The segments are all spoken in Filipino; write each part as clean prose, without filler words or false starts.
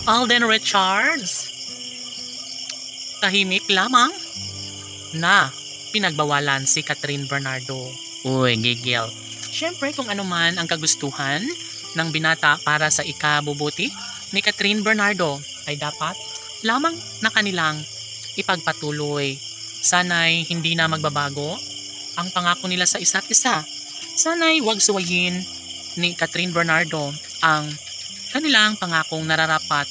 Alden Richards. Tahimik lamang na pinagbawalan si Catherine Bernardo. Uy, gigil. Siyempre kung ano man ang kagustuhan ng binata para sa ikabubuti ni Catherine Bernardo ay dapat lamang na kanilang ipagpatuloy. Sana'y hindi na magbabago ang pangako nila sa isa't isa. Sana'y wag suwayin ni Catherine Bernardo ang kanilang pangakong nararapat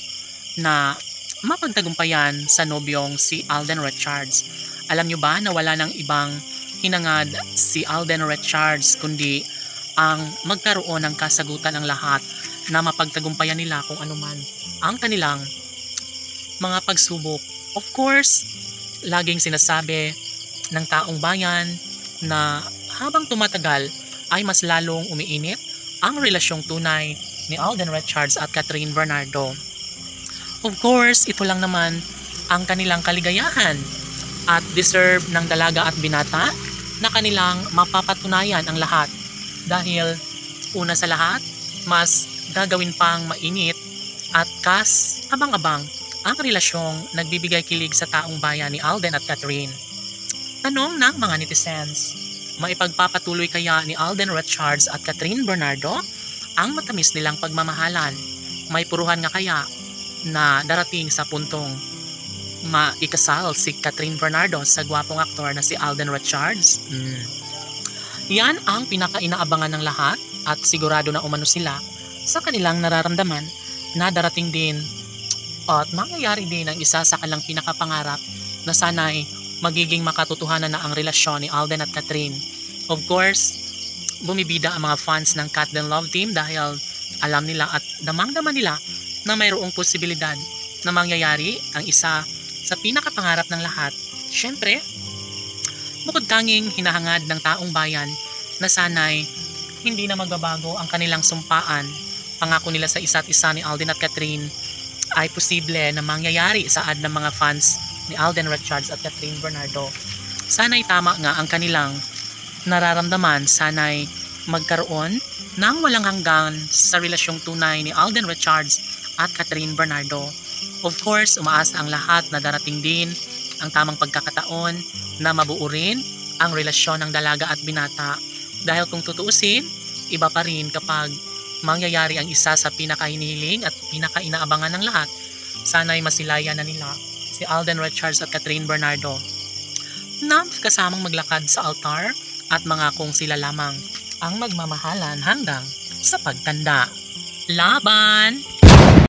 na mapagtagumpayan sa nobyong si Alden Richards. Alam nyo ba na wala ng ibang hinangad si Alden Richards kundi ang magkaroon ng kasagutan ng lahat na mapagtagumpayan nila kung anuman ang kanilang mga pagsubok. Of course, laging sinasabi ng taong bayan na habang tumatagal ay mas lalong umiinit ang relasyong tunay ni Alden Richards at Catherine Bernardo. Of course, ito lang naman ang kanilang kaligayahan at deserve ng dalaga at binata na kanilang mapapatunayan ang lahat. Dahil una sa lahat, mas gagawin pang mainit at abang-abang ang relasyong nagbibigay kilig sa taong bayan ni Alden at Catherine. Tanong ng mga netizens, maipagpapatuloy kaya ni Alden Richards at Catherine Bernardo ang matamis nilang pagmamahalan? May puruhan nga kaya na darating sa puntong maikasal si Catherine Bernardo sa gwapong aktor na si Alden Richards? Yan ang pinaka-inaabangan ng lahat at sigurado na umano sila sa kanilang nararamdaman na darating din at mangyayari din ang isa sa kanilang pinakapangarap na sana'y magiging makatotohanan na ang relasyon ni Alden at Catherine. Of course, bumibida ang mga fans ng Cat Den Love Team dahil alam nila at damang-dama nila na mayroong posibilidad na mangyayari ang isa sa pinakapangarap ng lahat. Siyempre, bukod tanging hinahangad ng taong bayan na sana'y hindi na magbabago ang kanilang sumpaan, pangako nila sa isa't isa ni Alden at Catherine ay posible na mangyayari saad ng mga fans ni Alden Richards at Catherine Bernardo. Sana'y tama nga ang kanilang nararamdaman, sana'y magkaroon ng walang hanggan sa relasyong tunay ni Alden Richards at Catherine Bernardo. Of course, umaasa ang lahat na darating din ang tamang pagkakataon na mabuo rin ang relasyon ng dalaga at binata. Dahil kung tutuusin, iba pa rin kapag mangyayari ang isa sa pinakahinihiling at pinakainaabangan ng lahat. Sana'y masilayan na nila si Alden Richards at Catherine Bernardo na kasamang maglakad sa altar at mga kung sila lamang ang magmamahalan hanggang sa pagtanda. Laban!